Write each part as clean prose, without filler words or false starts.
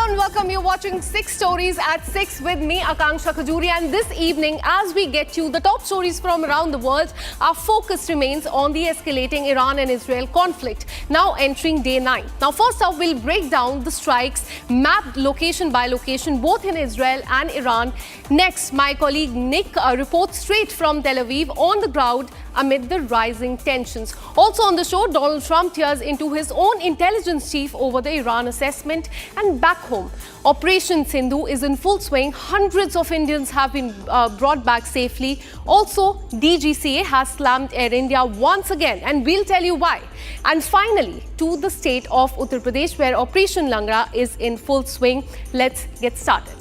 and welcome. You're watching 6 Stories at 6 with me, Akanksha Khajuri. And this evening, as we get you the top stories from around the world, our focus remains on the escalating Iran and Israel conflict, now entering day 9. Now, first up, we'll break down the strikes, mapped location by location, both in Israel and Iran. Next, my colleague Nick reports straight from Tel Aviv on the ground amid the rising tensions. Also on the show, Donald Trump tears into his own intelligence chief over the Iran assessment. And back home, Operation Sindhu is in full swing. Hundreds of Indians have been brought back safely. Also, DGCA has slammed Air India once again, and we'll tell you why. And finally, to the state of Uttar Pradesh, where Operation Langra is in full swing. Let's get started.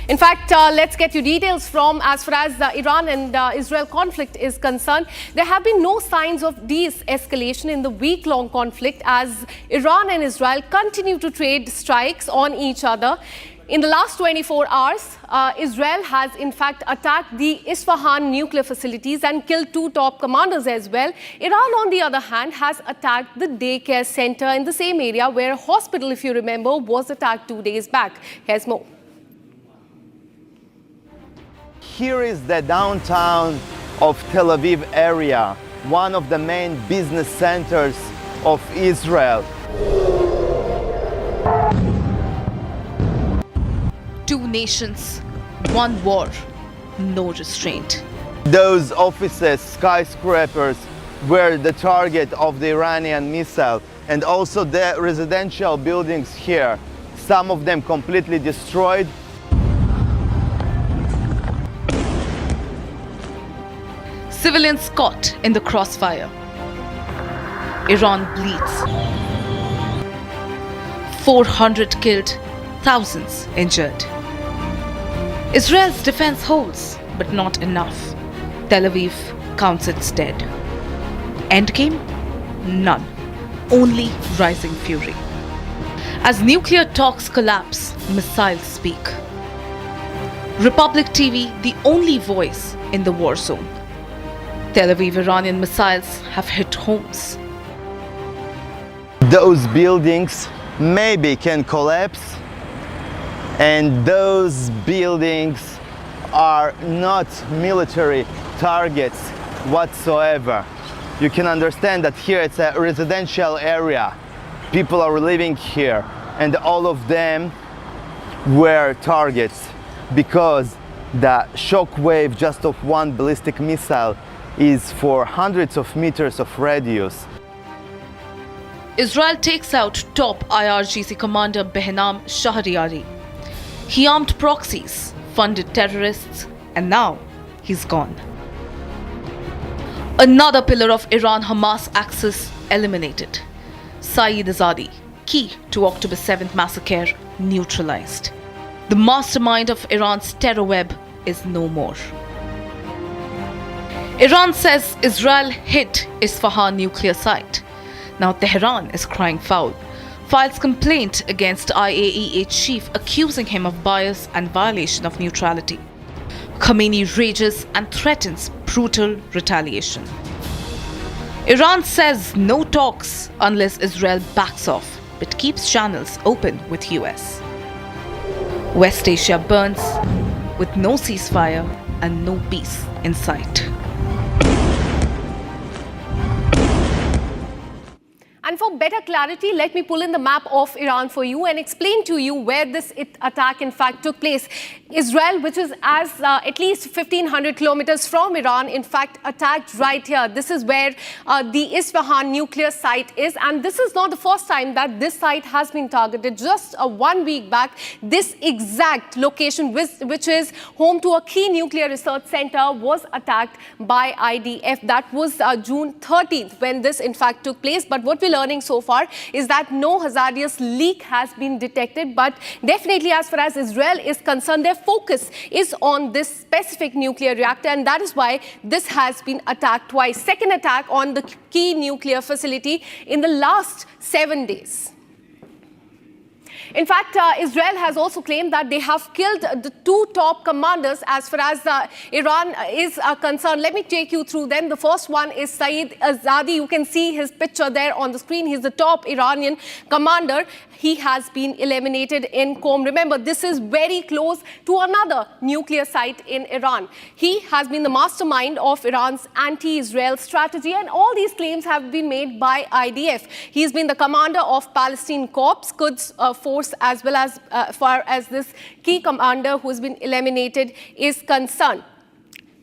In fact, let's get you details from as far as the Iran and Israel conflict is concerned. There have been no signs of de-escalation in the week-long conflict as Iran and Israel continue to trade strikes on each other. In the last 24 hours, Israel has in fact attacked the Isfahan nuclear facilities and killed 2 top commanders as well. Iran, on the other hand, has attacked the daycare center in the same area where a hospital, if you remember, was attacked 2 days back. Here's more. Here is the downtown of Tel Aviv area, one of the main business centers of Israel. 2 nations, 1 war, no restraint. Those offices, skyscrapers, were the target of the Iranian missile, and also the residential buildings here, some of them completely destroyed. Civilians caught in the crossfire. Iran bleeds. 400 killed, thousands injured. Israel's defense holds, but not enough. Tel Aviv counts its dead. Endgame? None. Only rising fury. As nuclear talks collapse, missiles speak. Republic TV, the only voice in the war zone. Tel Aviv Iranian missiles have hit homes. Those buildings maybe can collapse, and those buildings are not military targets whatsoever. You can understand that here it's a residential area. People are living here, and all of them were targets because the shock wave just of one ballistic missile is for hundreds of meters of radius. Israel takes out top IRGC commander Behnam Shahriari. He armed proxies, funded terrorists, and now he's gone. Another pillar of Iran-Hamas axis eliminated. Saeed Azadi, key to October 7th massacre, neutralized. The mastermind of Iran's terror web is no more. Iran says Israel hit Isfahan nuclear site. Now Tehran is crying foul. Files complaint against IAEA chief accusing him of bias and violation of neutrality. Khamenei rages and threatens brutal retaliation. Iran says no talks unless Israel backs off, but keeps channels open with US. West Asia burns with no ceasefire and no peace in sight. And for better clarity, let me pull in the map of Iran for you and explain to you where this attack in fact took place. Israel, which is at least 1,500 kilometers from Iran, in fact attacked right here. This is where the Isfahan nuclear site is, and this is not the first time that this site has been targeted. Just 1 week back, this exact location, which is home to a key nuclear research center, was attacked by IDF. That was June 13th when this in fact took place. But what we're learning so far is that no hazardous leak has been detected, but definitely as far as Israel is concerned, their focus is on this specific nuclear reactor, and that is why this has been attacked twice. Second attack on the key nuclear facility in the last 7 days. In fact, Israel has also claimed that they have killed the two top commanders as far as Iran is concerned. Let me take you through them. The first one is Saeed Azadi. You can see his picture there on the screen. He's the top Iranian commander. He has been eliminated in Qom. Remember, this is very close to another nuclear site in Iran. He has been the mastermind of Iran's anti-Israel strategy, and all these claims have been made by IDF. He's been the commander of Palestine Corps, Quds force, as well as far as this key commander who has been eliminated is concerned.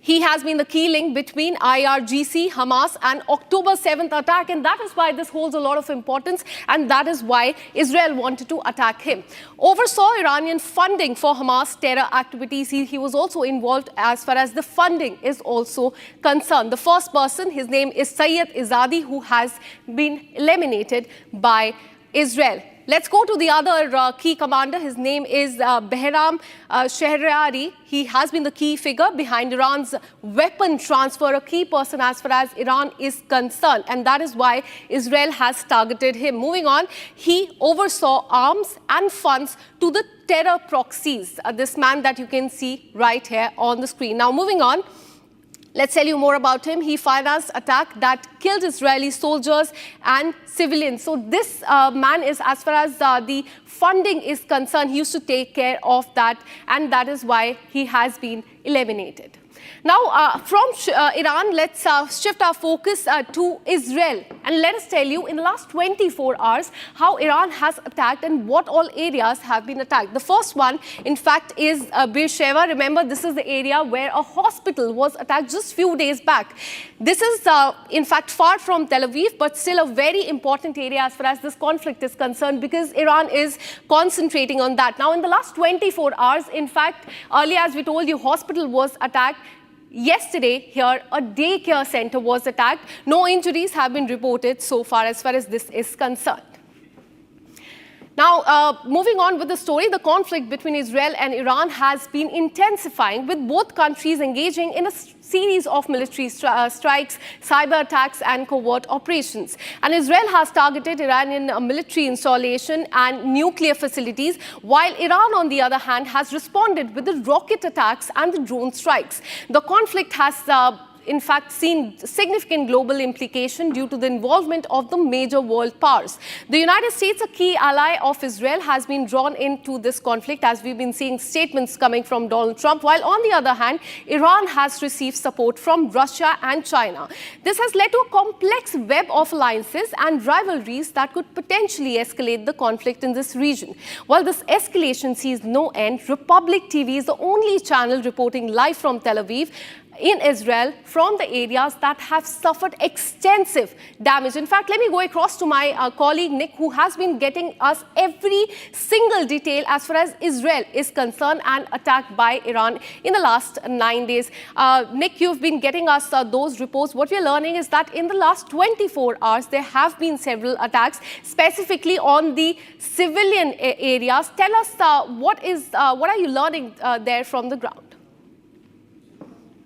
He has been the key link between IRGC, Hamas, and October 7th attack, and that is why this holds a lot of importance, and that is why Israel wanted to attack him. Oversaw Iranian funding for Hamas terror activities. He was also involved as far as the funding is also concerned. The first person, his name is Saeed Izadi, who has been eliminated by Israel. Let's go to the other key commander. His name is Behram Shehrari. He has been the key figure behind Iran's weapon transfer, a key person as far as Iran is concerned. And that is why Israel has targeted him. Moving on, he oversaw arms and funds to the terror proxies. This man that you can see right here on the screen. Now, moving on. Let's tell you more about him. He financed attack that killed Israeli soldiers and civilians. So this man is, as far as the funding is concerned, he used to take care of that, and that is why he has been eliminated. Now, from Iran, let's shift our focus to Israel. And let us tell you, in the last 24 hours, how Iran has attacked and what all areas have been attacked. The first one, in fact, is Beersheba. Remember, this is the area where a hospital was attacked just a few days back. This is, in fact, far from Tel Aviv, but still a very important area as far as this conflict is concerned, because Iran is concentrating on that. Now, in the last 24 hours, in fact, earlier, as we told you, hospital was attacked. Yesterday, here, a daycare center was attacked. No injuries have been reported so far as this is concerned. Now, moving on with the story, the conflict between Israel and Iran has been intensifying, with both countries engaging in a series of military strikes, cyber attacks, and covert operations. And Israel has targeted Iranian military installation and nuclear facilities, while Iran, on the other hand, has responded with the rocket attacks and the drone strikes. The conflict has in fact, seen significant global implication due to the involvement of the major world powers. The United States, a key ally of Israel, has been drawn into this conflict, as we've been seeing statements coming from Donald Trump, while on the other hand, Iran has received support from Russia and China. This has led to a complex web of alliances and rivalries that could potentially escalate the conflict in this region. While this escalation sees no end, Republic TV is the only channel reporting live from Tel Aviv in Israel from the areas that have suffered extensive damage. In fact, let me go across to my colleague Nick, who has been getting us every single detail as far as Israel is concerned and attacked by Iran in the last 9 days. Nick, you've been getting us those reports. What we're learning is that in the last 24 hours, there have been several attacks, specifically on the civilian areas. Tell us what are you learning there from the ground?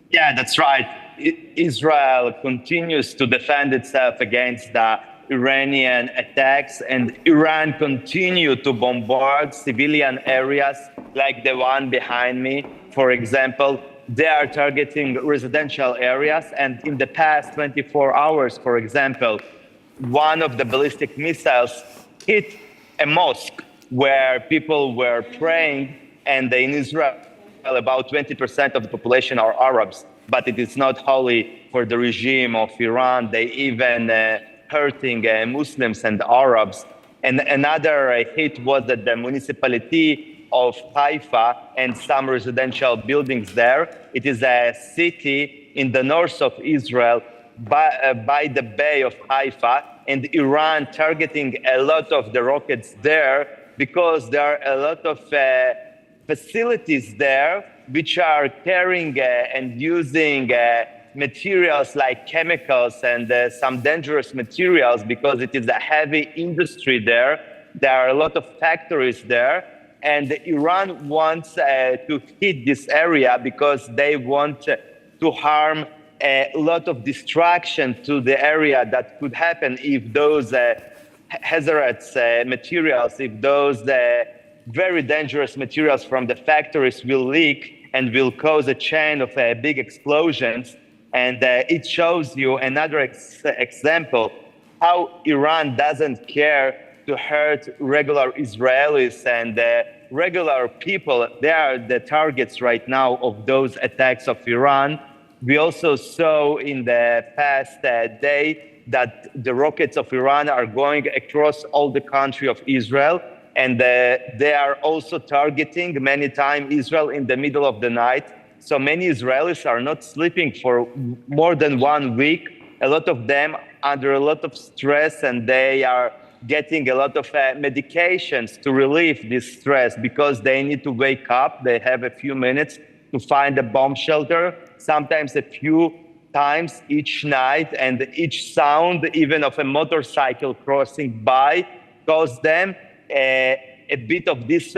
Yeah, that's right. Israel continues to defend itself against the Iranian attacks, and Iran continues to bombard civilian areas like the one behind me. For example, they are targeting residential areas, and in the past 24 hours, for example, one of the ballistic missiles hit a mosque where people were praying, and in Israel, about 20% of the population are Arabs, but it is not holy for the regime of Iran. They even hurting Muslims and Arabs. And another hit was at the municipality of Haifa and some residential buildings there. It is a city in the north of Israel by the Bay of Haifa, and Iran targeting a lot of the rockets there because there are a lot of facilities there which are carrying and using materials like chemicals and some dangerous materials, because it is a heavy industry there. There are a lot of factories there, and Iran wants to hit this area because they want to harm a lot of destruction to the area that could happen if those hazardous materials, if those very dangerous materials from the factories will leak and will cause a chain of big explosions. And it shows you another example how Iran doesn't care to hurt regular Israelis and regular people. They are the targets right now of those attacks of Iran. We also saw in the past day that the rockets of Iran are going across all the country of Israel. And they are also targeting many times Israel in the middle of the night. So many Israelis are not sleeping for more than 1 week. A lot of them under a lot of stress, and they are getting a lot of medications to relieve this stress because they need to wake up. They have a few minutes to find a bomb shelter, sometimes a few times each night, and each sound, even of a motorcycle crossing by, cause them a bit of this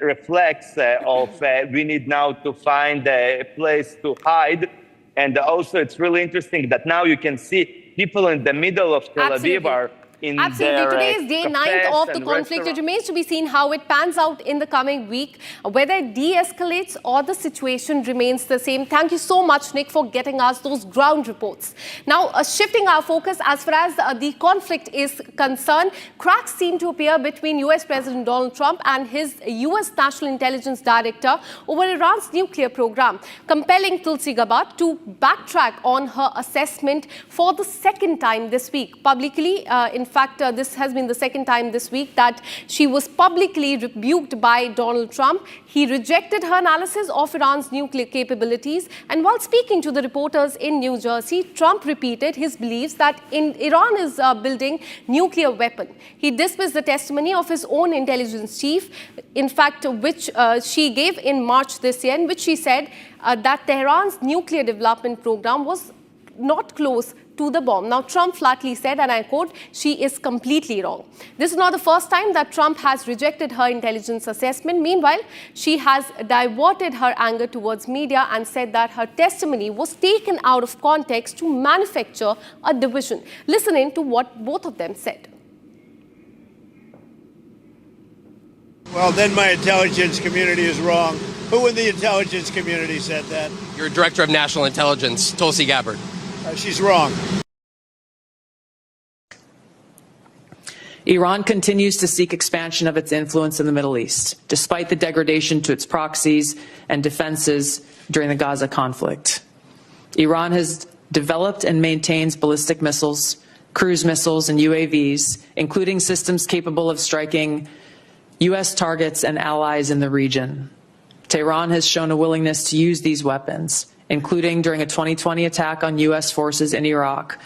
reflex of we need now to find a place to hide. And also it's really interesting that now you can see people in the middle of Tel Aviv are in Absolutely. Today is day 9 of the conflict. It restaurants. remains to be seen how it pans out in the coming week, whether it de-escalates or the situation remains the same. Thank you so much, Nick, for getting us those ground reports. Now, shifting our focus as far as the conflict is concerned, cracks seem to appear between US President Donald Trump and his US National Intelligence Director over Iran's nuclear program, compelling Tulsi Gabbard to backtrack on her assessment for the second time this week. Publicly, in fact, this has been the second time this week that she was publicly rebuked by Donald Trump. He rejected her analysis of Iran's nuclear capabilities. And while speaking to the reporters in New Jersey, Trump repeated his beliefs that Iran is building nuclear weapon. He dismissed the testimony of his own intelligence chief, in fact, which she gave in March this year, in which she said that Tehran's nuclear development program was not close to the bomb. Now, Trump flatly said, and I quote, "She is completely wrong." This is not the first time that Trump has rejected her intelligence assessment. Meanwhile, she has diverted her anger towards media and said that her testimony was taken out of context to manufacture a division. Listen in to what both of them said. Well, then my intelligence community is wrong. Who in the intelligence community said that? Your Director of National Intelligence, Tulsi Gabbard. She's wrong. Iran continues to seek expansion of its influence in the Middle East, despite the degradation to its proxies and defenses during the Gaza conflict. Iran has developed and maintains ballistic missiles, cruise missiles, and UAVs, including systems capable of striking U.S. targets and allies in the region. Tehran has shown a willingness to use these weapons, including during a 2020 attack on U.S. forces in Iraq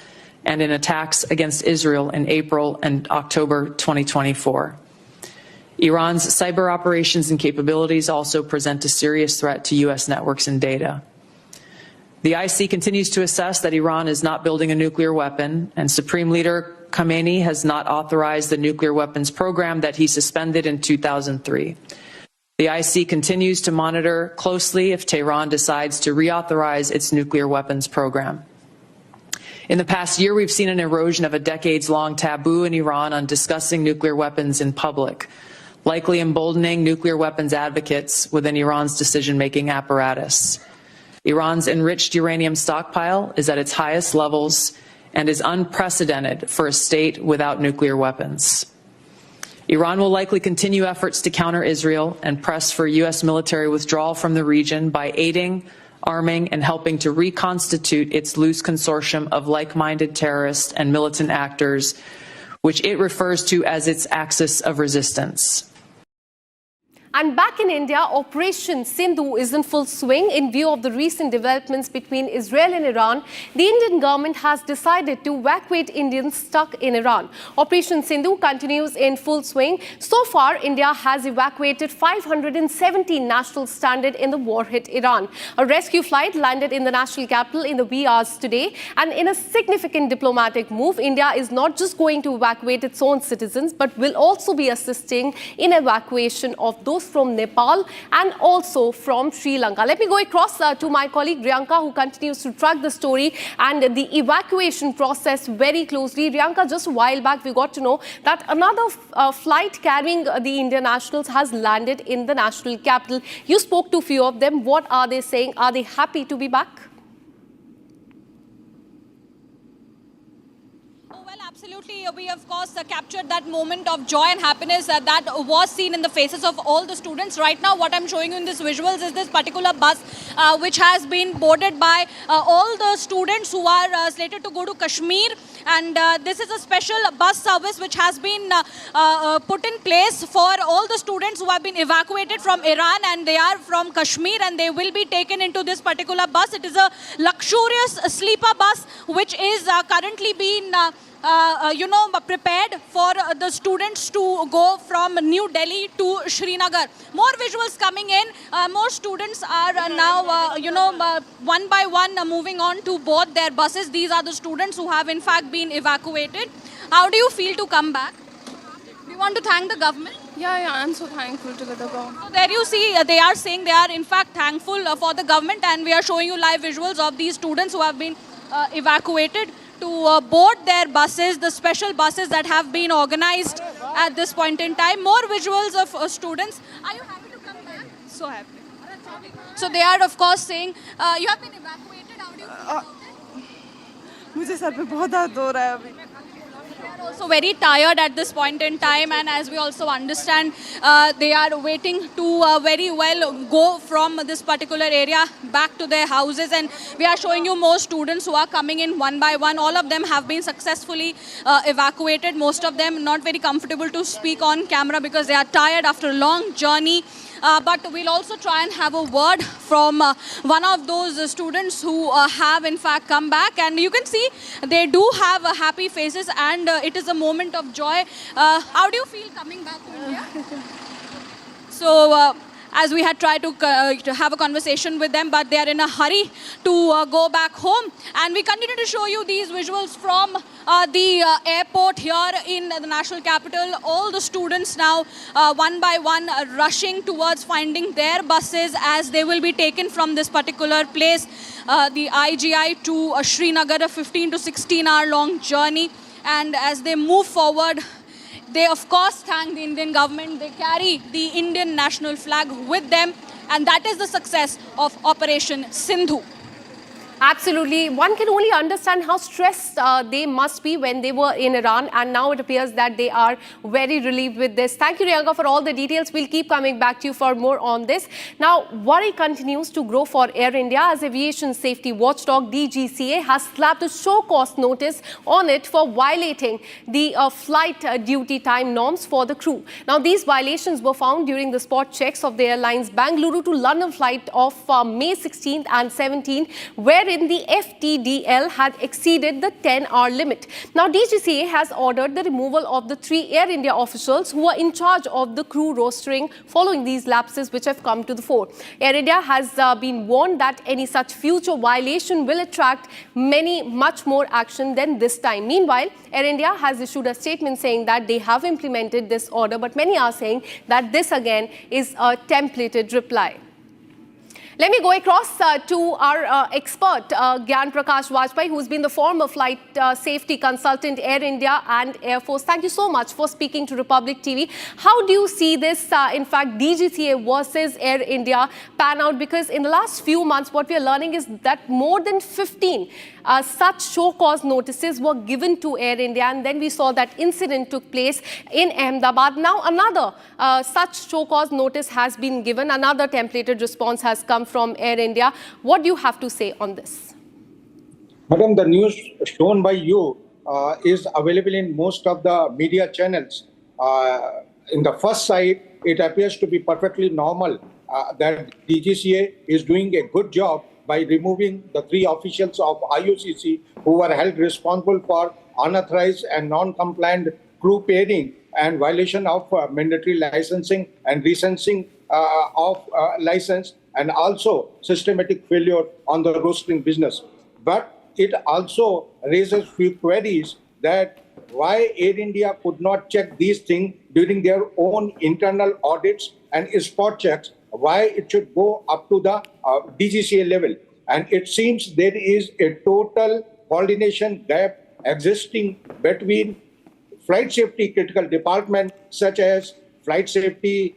and in attacks against Israel in April and October 2024. Iran's cyber operations and capabilities also present a serious threat to U.S. networks and data. The IC continues to assess that Iran is not building a nuclear weapon, and Supreme Leader Khamenei has not authorized the nuclear weapons program that he suspended in 2003. The IC continues to monitor closely if Tehran decides to reauthorize its nuclear weapons program. In the past year, we've seen an erosion of a decades-long taboo in Iran on discussing nuclear weapons in public, likely emboldening nuclear weapons advocates within Iran's decision-making apparatus. Iran's enriched uranium stockpile is at its highest levels and is unprecedented for a state without nuclear weapons. Iran will likely continue efforts to counter Israel and press for U.S. military withdrawal from the region by aiding, arming, and helping to reconstitute its loose consortium of like-minded terrorists and militant actors, which it refers to as its axis of resistance. And back in India, Operation Sindhu is in full swing. In view of the recent developments between Israel and Iran, the Indian government has decided to evacuate Indians stuck in Iran. Operation Sindhu continues in full swing. So far, India has evacuated 570 nationals stranded in the war-hit Iran. A rescue flight landed in the national capital in the wee hours today. And in a significant diplomatic move, India is not just going to evacuate its own citizens, but will also be assisting in evacuation of those news from Nepal and also from Sri Lanka. Let me go across to my colleague Riyanka, who continues to track the story and the evacuation process very closely. Riyanka, just a while back, we got to know that another flight carrying the Indian nationals has landed in the national capital. You spoke to a few of them. What are they saying? Are they happy to be back? Absolutely, we of course captured that moment of joy and happiness that was seen in the faces of all the students. Right now, what I'm showing you in these visuals is this particular bus which has been boarded by all the students who are slated to go to Kashmir, and this is a special bus service which has been put in place for all the students who have been evacuated from Iran, and they are from Kashmir, and they will be taken into this particular bus. It is a luxurious sleeper bus which is currently being prepared for the students to go from New Delhi to Srinagar. More visuals coming in. More students are now, one by one moving on to board their buses. These are the students who have in fact been evacuated. How do you feel to come back? Do you want to thank the government? Yeah, I'm so thankful to the government. So there you see, they are saying they are in fact thankful for the government, and we are showing you live visuals of these students who have been evacuated to board their buses, the special buses that have been organized at this point in time. More visuals of students. Are you happy to come back? So happy. So they are of course saying, you have been evacuated. How do you feel about it? मुझे sir पे बहुत दर्द हो रहा है अभी. They are also very tired at this point in time, and as we also understand, they are waiting to very well go from this particular area back to their houses, and we are showing you more students who are coming in one by one. All of them have been successfully evacuated. Most of them not very comfortable to speak on camera because they are tired after a long journey. But we'll also try and have a word from one of those students who have in fact come back, and you can see they do have happy faces, and it is a moment of joy. How do you feel coming back to India? So as we had tried to have a conversation with them, but they are in a hurry to go back home. And we continue to show you these visuals from the airport here in the national capital. All the students now, one by one, rushing towards finding their buses as they will be taken from this particular place, the IGI to Srinagar, a 15 to 16 hour long journey. And as they move forward, they of course thank the Indian government. They carry the Indian national flag with them, and that is the success of Operation Sindhu. Absolutely. One can only understand how stressed they must be when they were in Iran, and now it appears that they are very relieved with this. Thank you, Riyanka, for all the details. We'll keep coming back to you for more on this. Now, worry continues to grow for Air India as aviation safety watchdog DGCA has slapped a show-cause notice on it for violating the flight duty time norms for the crew. Now, these violations were found during the spot checks of the airline's Bangalore to London flight of May 16th and 17th, wherein the FTDL had exceeded the 10-hour limit. Now, DGCA has ordered the removal of the 3 Air India officials who were in charge of the crew rostering following these lapses which have come to the fore. Air India has been warned that any such future violation will attract much more action than this time. Meanwhile, Air India has issued a statement saying that they have implemented this order, but many are saying that this again is a templated reply. Let me go across to our expert, Gyan Prakash Vajpayee, who's been the former flight safety consultant, Air India and Air Force. Thank you so much for speaking to Republic TV. How do you see this, in fact, DGCA versus Air India pan out? Because in the last few months, what we are learning is that more than 15 such show-cause notices were given to Air India, and then we saw that incident took place in Ahmedabad. Now another such show-cause notice has been given. Another templated response has come from Air India. What do you have to say on this? Madam, the news shown by you is available in most of the media channels. In the first sight, it appears to be perfectly normal that DGCA is doing a good job by removing the 3 officials of IOCC who were held responsible for unauthorized and non-compliant crew pairing and violation of mandatory licensing and recensing of license, and also systematic failure on the rostering business. But it also raises few queries that why Air India could not check these things during their own internal audits and spot checks, why it should go up to the DGCA level. And it seems there is a total coordination gap existing between flight safety critical departments such as flight safety,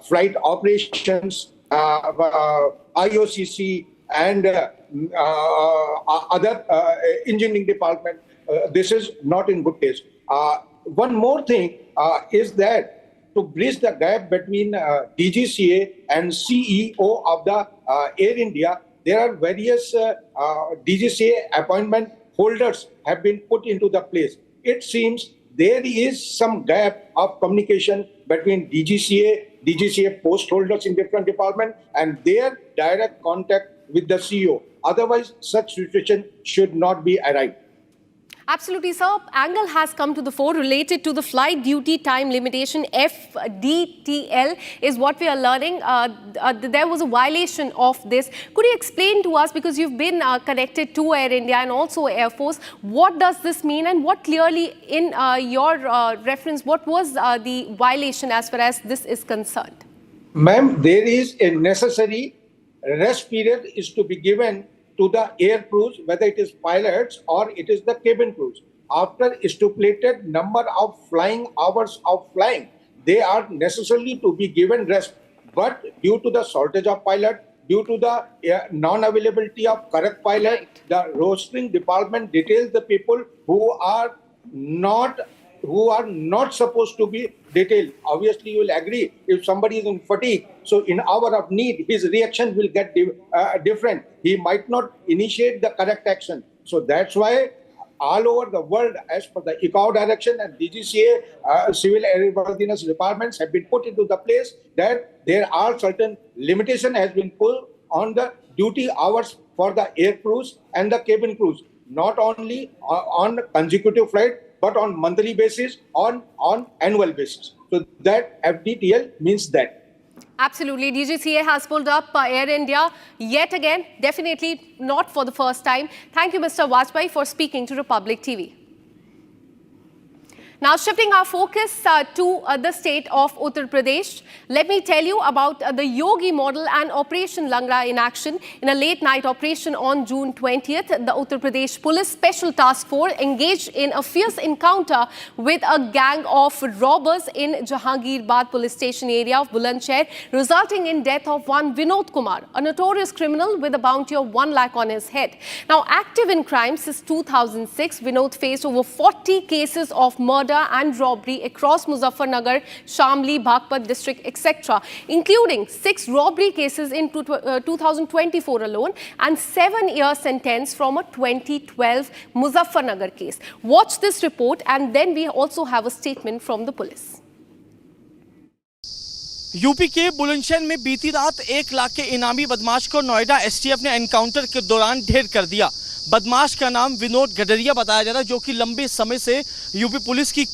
flight operations, IOCC, and other engineering department. This is not in good taste. One more thing is that to bridge the gap between DGCA and CEO of the Air India, there are various DGCA appointment holders have been put into the place. It seems there is some gap of communication between DGCA post holders in different departments and their direct contact with the CEO. Otherwise, such situation should not be arrived. Absolutely, sir. Angle has come to the fore related to the flight duty time limitation, FDTL, is what we are learning. There was a violation of this. Could you explain to us, because you've been connected to Air India and also Air Force, what does this mean and what clearly in your reference, what was the violation as far as this is concerned? Ma'am, there is a necessary rest period is to be given to the air crews, whether it is pilots or it is the cabin crews. After stipulated number of flying hours of flying, they are necessarily to be given rest. But due to the shortage of pilot, due to the non-availability of correct pilot, the rostering department details the people who are not supposed to be detailed. Obviously, you will agree if somebody is in fatigue, so in hour of need, his reaction will get different. He might not initiate the correct action. So that's why all over the world, as per the ICAO direction and DGCA, civil airworthiness departments have been put into the place that there are certain limitation has been put on the duty hours for the air crews and the cabin crews, not only on consecutive flight, but on monthly basis, on annual basis. So that FDTL means that. Absolutely. DGCA has pulled up Air India yet again, definitely not for the first time. Thank you, Mr. Vajpayee, for speaking to Republic TV. Now, shifting our focus to the state of Uttar Pradesh, let me tell you about the Yogi model and Operation Langra in action. In a late-night operation on June 20th, the Uttar Pradesh Police Special Task Force engaged in a fierce encounter with a gang of robbers in Jahangirbad police station area of Bulandshahr, resulting in death of one Vinod Kumar, a notorious criminal with a bounty of 1 lakh on his head. Now, active in crime since 2006, Vinod faced over 40 cases of murder and robbery across Muzaffarnagar, Shamli, Baghpat district, etc., including 6 robbery cases in 2024 alone and 7-year sentence from a 2012 Muzaffarnagar case. Watch this report and then we also have a statement from the police. UP के बुलंदशहर में बीती रात 1 लाख के इनामी बदमाश को Noida STF ने encounter के दौरान ढेर कर दिया। बदमाश का नाम विनोद गडरिया बताया जा रहा है, जो कि लंबे समय से यूपी पुलिस की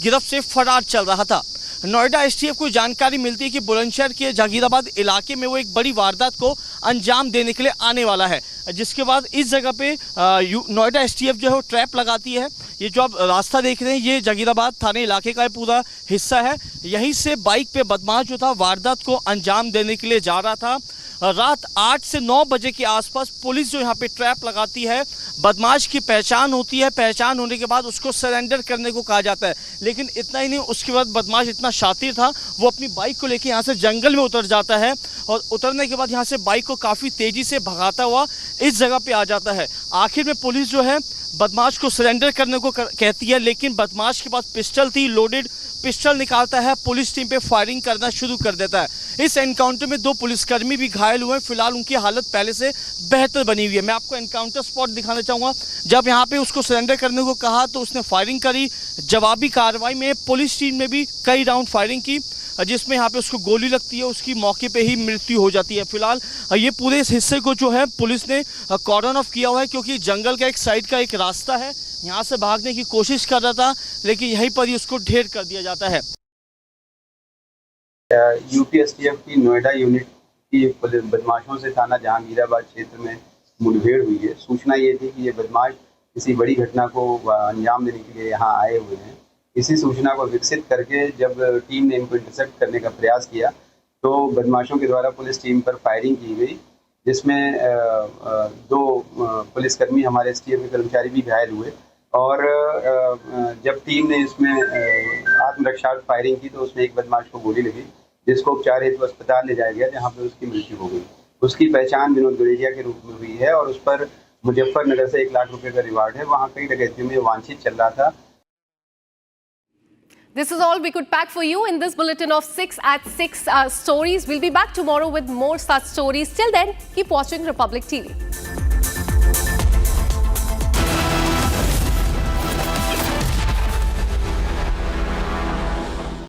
गिरफ्त से फरार चल रहा था। नोएडा एसटीएफ को जानकारी मिलती है कि बुलंदशहर के जागीराबाद इलाके में वो एक बड़ी वारदात को अंजाम देने के लिए आने वाला है, जिसके बाद इस जगह पे नोएडा एसटीएफ जो है वो ट्रैप लगाती है। ये जो आप रास्ता देख रहे हैं, ये जागीराबाद थाने इलाके का पूरा हिस्सा है। यहीं से बाइक पे बदमाश जो था वारदात को अंजाम देने के लिए जा रहा था। रात 8 से 9 बजे के आसपास पुलिस जो यहाँ पे ट्रैप लगाती है, बदमाश की पहचान होती है। पहचान होने के बाद उसको सरेंडर करने को कहा जाता है, लेकिन इतना ही नहीं, उसके बाद बदमाश इतना शातिर था, वो अपनी बाइक को लेकर यहाँ से जंगल में उतर जाता है और उतरने के बाद यहाँ से बाइक को काफ़ी तेज़ी से भगाता हुआ इस जगह पे आ जाता है। आखिर में पुलिस जो है बदमाश को सरेंडर करने को कहती है, लेकिन बदमाश के पास पिस्टल थी, लोडेड पिस्टल निकालता है, पुलिस टीम पे फायरिंग करना शुरू कर देता है। इस एनकाउंटर में 2 पुलिसकर्मी भी घायल हुए हैं। फिलहाल उनकी हालत पहले से बेहतर बनी हुई है। मैं आपको एनकाउंटर स्पॉट दिखाना चाहूँगा। जब यहाँ पे उसको सरेंडर करने को कहा तो उसने फायरिंग करी। जवाबी कार्रवाई में पुलिस टीम ने भी कई राउंड फायरिंग की, जिसमें यहाँ पे उसको गोली लगती है, उसकी मौके पे ही मृत्यु हो जाती है। फिलहाल ये पूरे इस हिस्से को जो है पुलिस ने कॉर्डन ऑफ किया हुआ है, क्योंकि जंगल का एक साइड का एक रास्ता है, यहाँ से भागने की कोशिश कर रहा था, लेकिन यहीं पर ही उसको ढेर कर दिया जाता है। यूपीएसटीएफ की नोएडा यूनिट की बदमाशों से थाना जहांगीराबाद क्षेत्र में मुठभेड़ हुई है। सूचना ये थी कि ये बदमाश किसी बड़ी घटना को अंजाम देने के लिए यहाँ आए हुए हैं। इसी सूचना को विकसित करके जब टीम ने इनको इंटरसेप्ट करने का प्रयास किया तो बदमाशों के द्वारा पुलिस टीम पर फायरिंग की गई, जिसमें 2 पुलिसकर्मी हमारे एसटीएफ के कर्मचारी भी घायल हुए। और जब टीम ने इसमें आत्मरक्षात्मक फायरिंग की तो उसमें एक बदमाश को गोली लगी, जिसको उपचार हेतु अस्पताल ले जाया गया, जहाँ पर उसकी मृत्यु हो गई। उसकी पहचान विनोद गडेरिया के रूप में हुई है और उस पर मुजफ्फरनगर से 1 लाख रुपए का रिवार्ड है। वहाँ कई डकैतियों में वांछित चल रहा था। This is all we could pack for you in this bulletin of 6 at 6 stories. We'll be back tomorrow with more such stories. Till then, keep watching Republic TV.